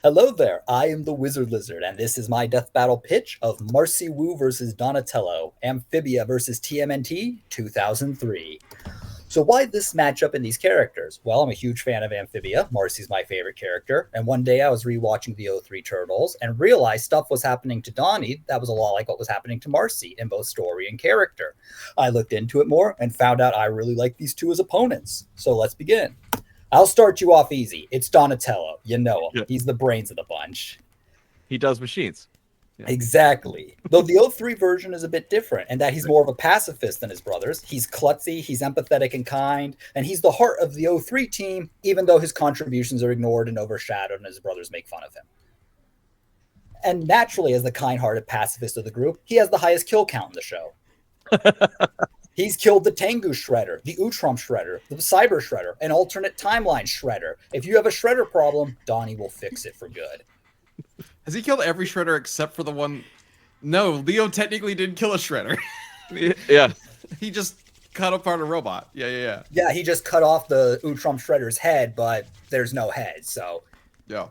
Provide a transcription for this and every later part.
Hello there, I am the Wizard Lizard, and this is my death battle pitch of Marcy Wu versus Donatello, Amphibia versus TMNT 2003. So why this matchup in these characters? Well, I'm a huge fan of Amphibia. Marcy's my favorite character. And one day I was rewatching the '03 Turtles and realized stuff was happening to Donnie that was a lot like what was happening to Marcy in both story and character. I looked into it more and found out I really like these two as opponents. So let's begin. I'll start you off easy. It's Donatello. You know him. Yeah. He's the brains of the bunch. He does machines. Yeah. Exactly. Though the '03 version is a bit different in that he's more of a pacifist than his brothers. He's klutzy, he's empathetic and kind, and he's the heart of the '03 team, even though his contributions are ignored and overshadowed and his brothers make fun of him. And naturally, as the kind-hearted pacifist of the group, he has the highest kill count in the show. He's killed the Tengu Shredder, the Utrom Shredder, the Cyber Shredder, an alternate timeline Shredder. If you have a Shredder problem, Donnie will fix it for good. Has he killed every Shredder except for the one? No, Leo technically didn't kill a Shredder. Yeah. He just cut apart a robot. Yeah. Yeah, he just cut off the Utrom Shredder's head, but there's no head, so... Yeah.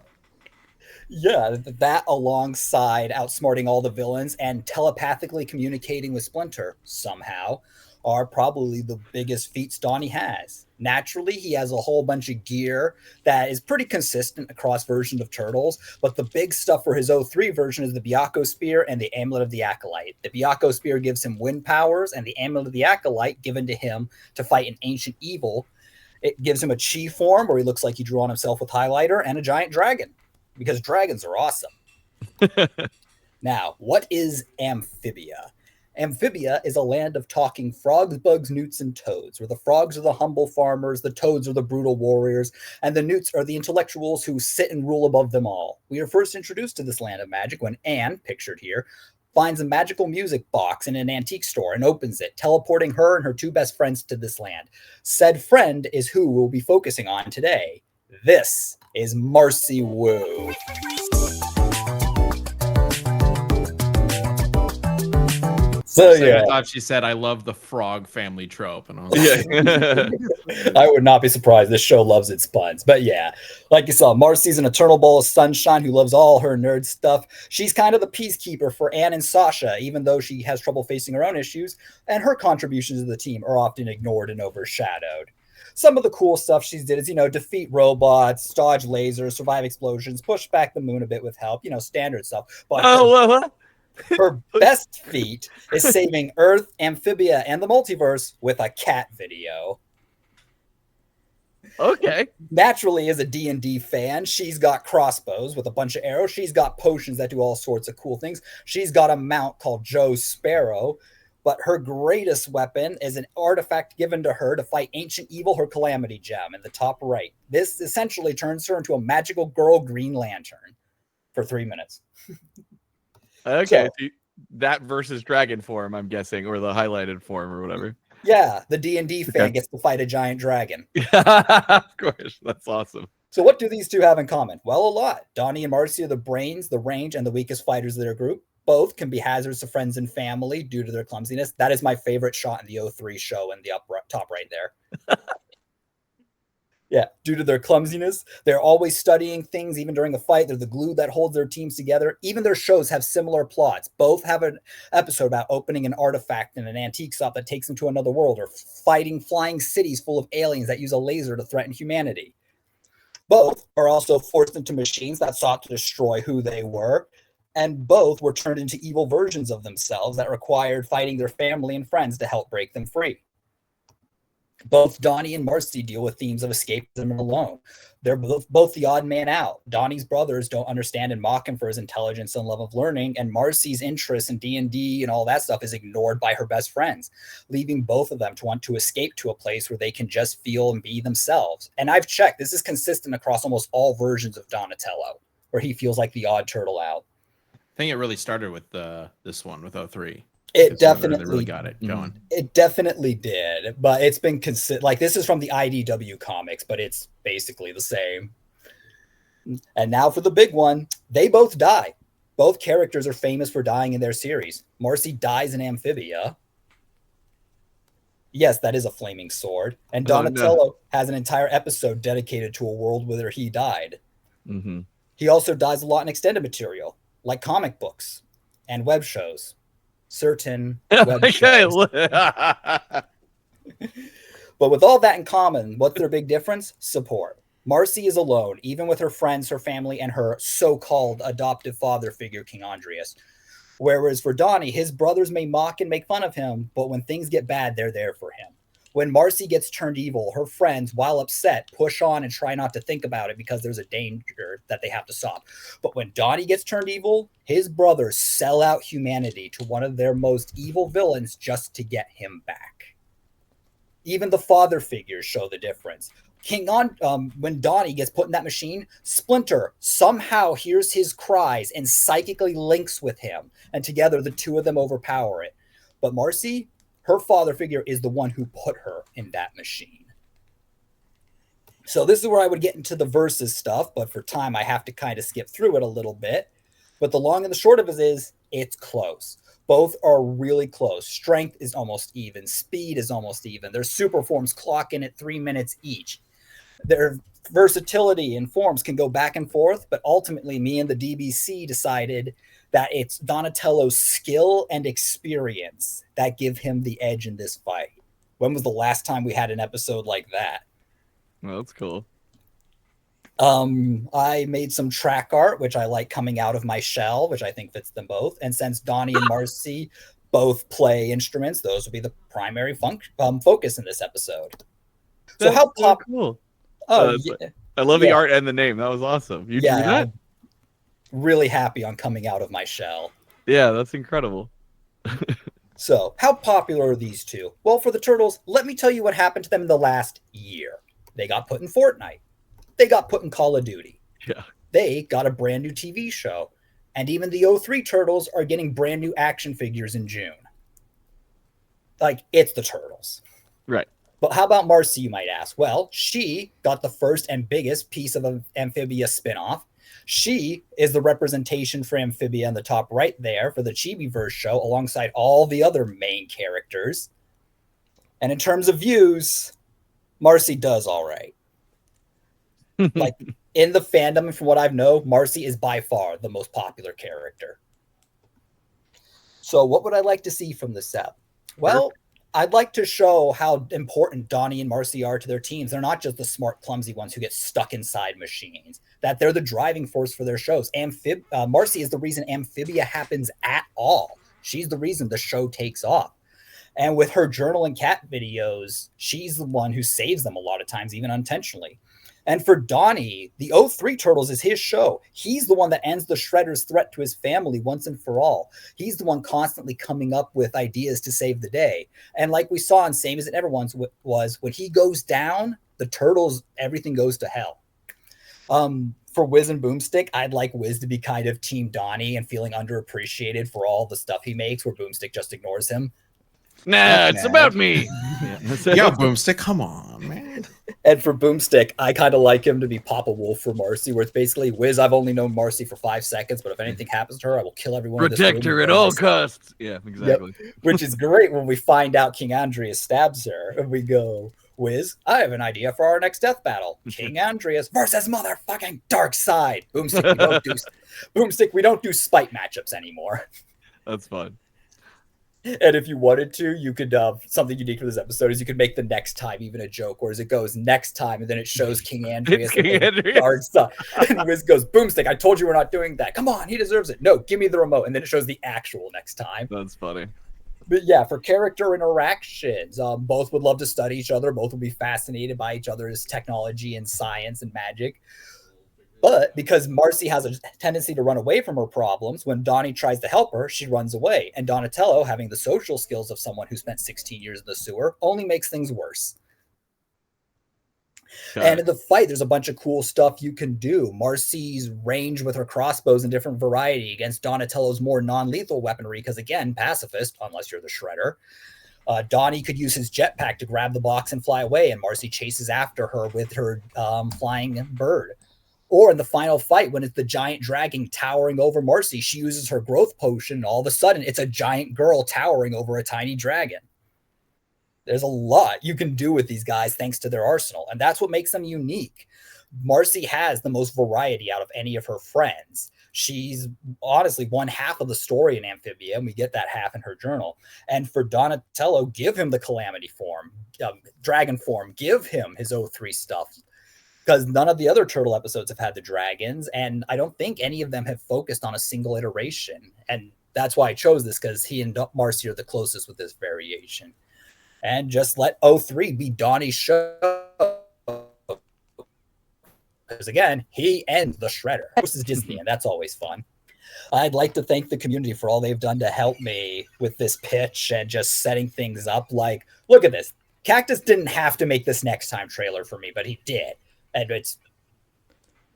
Yeah, that alongside outsmarting all the villains and telepathically communicating with Splinter somehow are probably the biggest feats Donnie has. Naturally, he has a whole bunch of gear that is pretty consistent across versions of Turtles, but the big stuff for his '03 version is the Byakko Spear and the Amulet of the Acolyte. The Byakko Spear gives him wind powers, and the Amulet of the Acolyte, given to him to fight an ancient evil, it gives him a chi form where he looks like he drew on himself with highlighter and a giant dragon, because dragons are awesome. Now, what is Amphibia? Amphibia is a land of talking frogs, bugs, newts, and toads, where the frogs are the humble farmers, the toads are the brutal warriors, and the newts are the intellectuals who sit and rule above them all. We are first introduced to this land of magic when Anne, pictured here, finds a magical music box in an antique store and opens it, teleporting her and her two best friends to this land. Said friend is who we'll be focusing on today. This is Marcy Wu. So yeah, I thought she said, "I love the frog family trope," and I was like, I would not be surprised. This show loves its puns, but yeah, like you saw, Marcy's an eternal ball of sunshine who loves all her nerd stuff. She's kind of the peacekeeper for Anne and Sasha, even though she has trouble facing her own issues, and her contributions to the team are often ignored and overshadowed. Some of the cool stuff she's did is, defeat robots, dodge lasers, survive explosions, push back the moon a bit with help, standard stuff. But her best feat is saving Earth, Amphibia, and the multiverse with a cat video. Okay. Naturally, as a D&D fan, she's got crossbows with a bunch of arrows. She's got potions that do all sorts of cool things. She's got a mount called Joe Sparrow. But her greatest weapon is an artifact given to her to fight ancient evil, her Calamity Gem in the top right. This essentially turns her into a magical girl Green Lantern for 3 minutes. Okay, so, that versus dragon form, I'm guessing, or the highlighted form or whatever. Yeah, the D&D fan gets to fight a giant dragon. Of course, that's awesome. So what do these two have in common? Well, a lot. Donnie and Marcy are the brains, the range, and the weakest fighters of their group. Both can be hazards to friends and family due to their clumsiness. That is my favorite shot in the '03 show in the top right there. Yeah, due to their clumsiness, they're always studying things, even during a fight. They're the glue that holds their teams together. Even their shows have similar plots. Both have an episode about opening an artifact in an antique shop that takes them to another world, or fighting flying cities full of aliens that use a laser to threaten humanity. Both are also forced into machines that sought to destroy who they were. And both were turned into evil versions of themselves that required fighting their family and friends to help break them free. Both Donnie and Marcy deal with themes of escapism and alone. They're both the odd man out. Donnie's brothers don't understand and mock him for his intelligence and love of learning, and Marcy's interest in D&D and all that stuff is ignored by her best friends, leaving both of them to want to escape to a place where they can just feel and be themselves. And I've checked, this is consistent across almost all versions of Donatello, where he feels like the odd turtle out. I think it really started with this one with '03. It definitely really got it going. It definitely did, but it's been like this is from the IDW comics, but it's basically the same. And now for the big one, they both die. Both characters are famous for dying in their series. Marcy dies in Amphibia. Yes, that is a flaming sword. And Donatello has an entire episode dedicated to a world where he died. Mm-hmm. He also dies a lot in extended material, like comic books and web shows. Certain web shows. But with all that in common, what's their big difference? Support. Marcy is alone, even with her friends, her family, and her so-called adoptive father figure, King Andreas. Whereas for Donnie, his brothers may mock and make fun of him, but when things get bad, they're there for him. When Marcy gets turned evil, her friends, while upset, push on and try not to think about it because there's a danger that they have to stop. But when Donnie gets turned evil, his brothers sell out humanity to one of their most evil villains just to get him back. Even the father figures show the difference. When Donnie gets put in that machine, Splinter somehow hears his cries and psychically links with him, and together the two of them overpower it. But Marcy, her father figure, is the one who put her in that machine. So this is where I would get into the versus stuff, but for time I have to kind of skip through it a little bit. But the long and the short of it is, it's close. Both are really close. Strength is almost even. Speed is almost even. Their super forms clock in at 3 minutes each. Their versatility and forms can go back and forth, but ultimately me and the DBC decided that it's Donatello's skill and experience that give him the edge in this fight. When was the last time we had an episode like that? Well, that's cool. I made some track art, which I like coming out of my shell, which I think fits them both. And since Donnie and Marcy both play instruments, those will be the primary focus in this episode. That's so how cool. Oh, yeah. I love the art and the name. That was awesome. You drew that? I'm really happy on coming out of my shell. Yeah, that's incredible. So, how popular are these two? Well, for the Turtles, let me tell you what happened to them in the last year. They got put in Fortnite. They got put in Call of Duty. Yeah. They got a brand new TV show. And even the 03 Turtles are getting brand new action figures in June. Like, it's the Turtles. Right. But how about Marcy, you might ask? Well, she got the first and biggest piece of an Amphibia spinoff. She is the representation for Amphibia in the top right there for the Chibiverse show, alongside all the other main characters. And in terms of views, Marcy does all right. Like, in the fandom, and from what I know, Marcy is by far the most popular character. So what would I like to see from this set? Well, I'd like to show how important Donnie and Marcy are to their teams. They're not just the smart, clumsy ones who get stuck inside machines, that they're the driving force for their shows. Marcy is the reason Amphibia happens at all. She's the reason the show takes off. And with her journal and cat videos, she's the one who saves them a lot of times, even unintentionally. And for Donnie, the 03 Turtles is his show. He's the one that ends the Shredder's threat to his family once and for all. He's the one constantly coming up with ideas to save the day. And like we saw in Same As It Never Once was, when he goes down, the Turtles, everything goes to hell. For Wiz and Boomstick, I'd like Wiz to be kind of Team Donnie and feeling underappreciated for all the stuff he makes, where Boomstick just ignores him. Nah, it's about me. Yeah, Boomstick, come on, man. And for Boomstick, I kind of like him to be Papa Wolf for Marcy, where it's basically, Wiz, I've only known Marcy for 5 seconds, but if anything happens to her, I will kill everyone. Protect her at all costs. Yeah, exactly. Yep. Which is great when we find out King Andreas stabs her, and we go, Wiz, I have an idea for our next death battle. King Andreas versus motherfucking Darkseid. Boomstick, we don't do spite matchups anymore. That's fun. And if you wanted to, you could, something unique for this episode is you could make the next time even a joke, whereas it goes next time, and then it shows King Andreas. And Wiz goes, Boomstick, I told you we're not doing that. Come on, he deserves it. No, give me the remote. And then it shows the actual next time. That's funny. But yeah, for character interactions, both would love to study each other. Both would be fascinated by each other's technology and science and magic. But because Marcy has a tendency to run away from her problems, when Donnie tries to help her, she runs away. And Donatello, having the social skills of someone who spent 16 years in the sewer, only makes things worse. And in the fight, there's a bunch of cool stuff you can do. Marcy's range with her crossbows in different variety against Donatello's more non-lethal weaponry, because again, pacifist, unless you're the Shredder. Donnie could use his jetpack to grab the box and fly away, and Marcy chases after her with her flying bird. Or in the final fight, when it's the giant dragon towering over Marcy, she uses her growth potion, and all of a sudden, it's a giant girl towering over a tiny dragon. There's a lot you can do with these guys thanks to their arsenal, and that's what makes them unique. Marcy has the most variety out of any of her friends. She's honestly one half of the story in Amphibia, and we get that half in her journal. And for Donatello, give him the Calamity form, dragon form, give him his O3 stuff. Because none of the other Turtle episodes have had the dragons, and I don't think any of them have focused on a single iteration. And that's why I chose this, because he and Marcy are the closest with this variation. And just let O3 be Donnie's show. Because again, he and the Shredder. This is Disney, and that's always fun. I'd like to thank the community for all they've done to help me with this pitch and just setting things up. Like, look at this. Cactus didn't have to make this next time trailer for me, but he did. And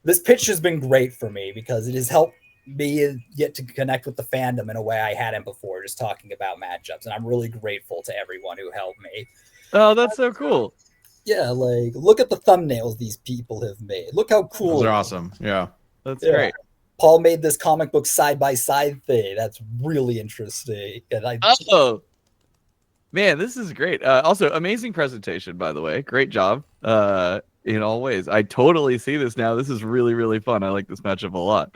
this pitch has been great for me because it has helped me get to connect with the fandom in a way I hadn't before, just talking about matchups. And I'm really grateful to everyone who helped me. Oh, that's so cool. Yeah, like, look at the thumbnails these people have made. Look how cool. Those are awesome. Yeah. That's great. Paul made this comic book side-by-side thing. That's really interesting. And man, this is great. Also, amazing presentation, by the way. Great job in all ways. I totally see this now. This is really, really fun. I like this matchup a lot.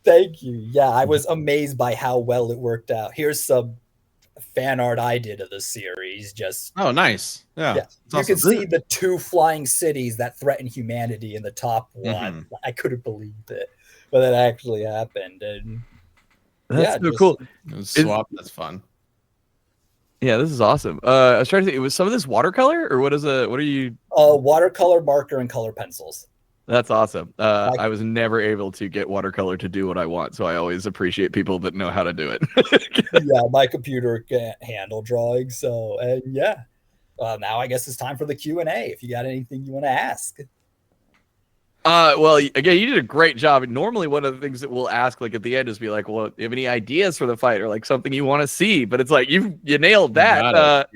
Thank you. Yeah, I was amazed by how well it worked out. Here's some fan art I did of the series. Just nice. Yeah. You awesome. can see the 2 flying cities that threaten humanity in the top one. I couldn't believe it, but it actually happened. And that's so cool. Swap. That's fun. Yeah, this is awesome. I was trying to think. It was some of this watercolor, or what are you? Watercolor, marker, and color pencils. That's awesome. I was never able to get watercolor to do what I want, so I always appreciate people that know how to do it. Yeah, my computer can't handle drawing, so and now I guess it's time for the Q&A. If you got anything you want to ask. Well, again, you did a great job. Normally, one of the things that we'll ask, like at the end, is be like, "Well, do you have any ideas for the fight, or like something you want to see?" But it's like you nailed that.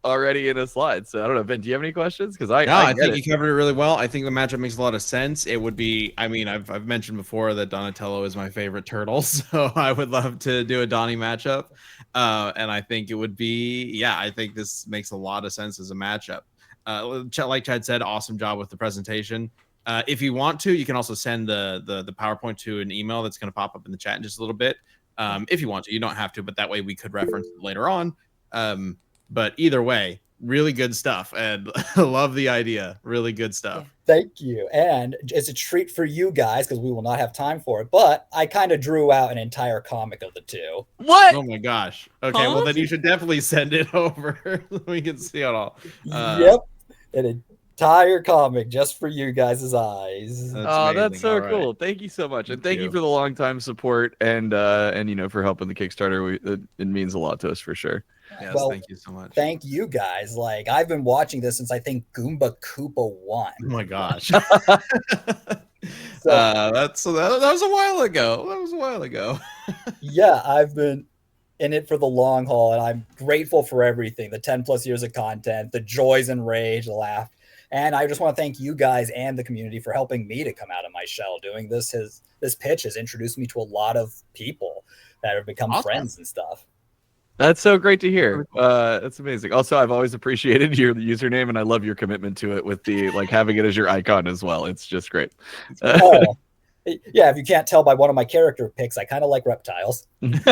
Already in a slide. So I don't know, Ben, do you have any questions? Because I think you covered it really well. I think the matchup makes a lot of sense. It would be, I mean, I've mentioned before that Donatello is my favorite turtle, so I would love to do a Donnie matchup. And I think it would be, I think this makes a lot of sense as a matchup. Like Chad said, awesome job with the presentation. If you want to, you can also send the PowerPoint to an email that's going to pop up in the chat in just a little bit. If you want to, you don't have to, but that way we could reference it later on. But either way, really good stuff, and love the idea. Really good stuff. Thank you. And it's a treat for you guys because we will not have time for it. But I kind of drew out an entire comic of the 2. What? Oh my gosh. Okay, well then you should definitely send it over so we can see it all. Yep, an entire comic just for you guys' eyes. That's so cool. Thank you so much, and thank you for the long time support and for helping the Kickstarter. It means a lot to us for sure. Yes, thank you so much. Thank you guys. Like, I've been watching this since I think Goomba Koopa 1. Oh my gosh. That was a while ago. Yeah, I've been in it for the long haul, and I'm grateful for everything. The 10 plus years of content, the joys and rage, the laugh. And I just want to thank you guys and the community for helping me to come out of my shell. Doing this pitch has introduced me to a lot of people that have become friends and stuff. That's so great to hear. That's amazing. Also, I've always appreciated your username, and I love your commitment to it with the having it as your icon as well. It's just great. Yeah, if you can't tell by one of my character picks, I kind of like reptiles. Makes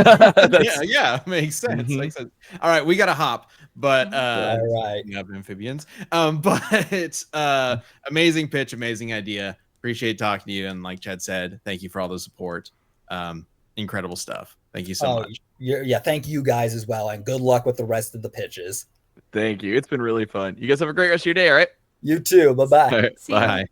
sense. Makes sense. All right, we got to hop, but all right, we have amphibians. But amazing pitch, amazing idea. Appreciate talking to you, and like Chad said, thank you for all the support. Incredible stuff. Thank you so much. Yeah, thank you guys as well, and good luck with the rest of the pitches. Thank you. It's been really fun. You guys have a great rest of your day, all right? You too. Bye-bye. All right, bye.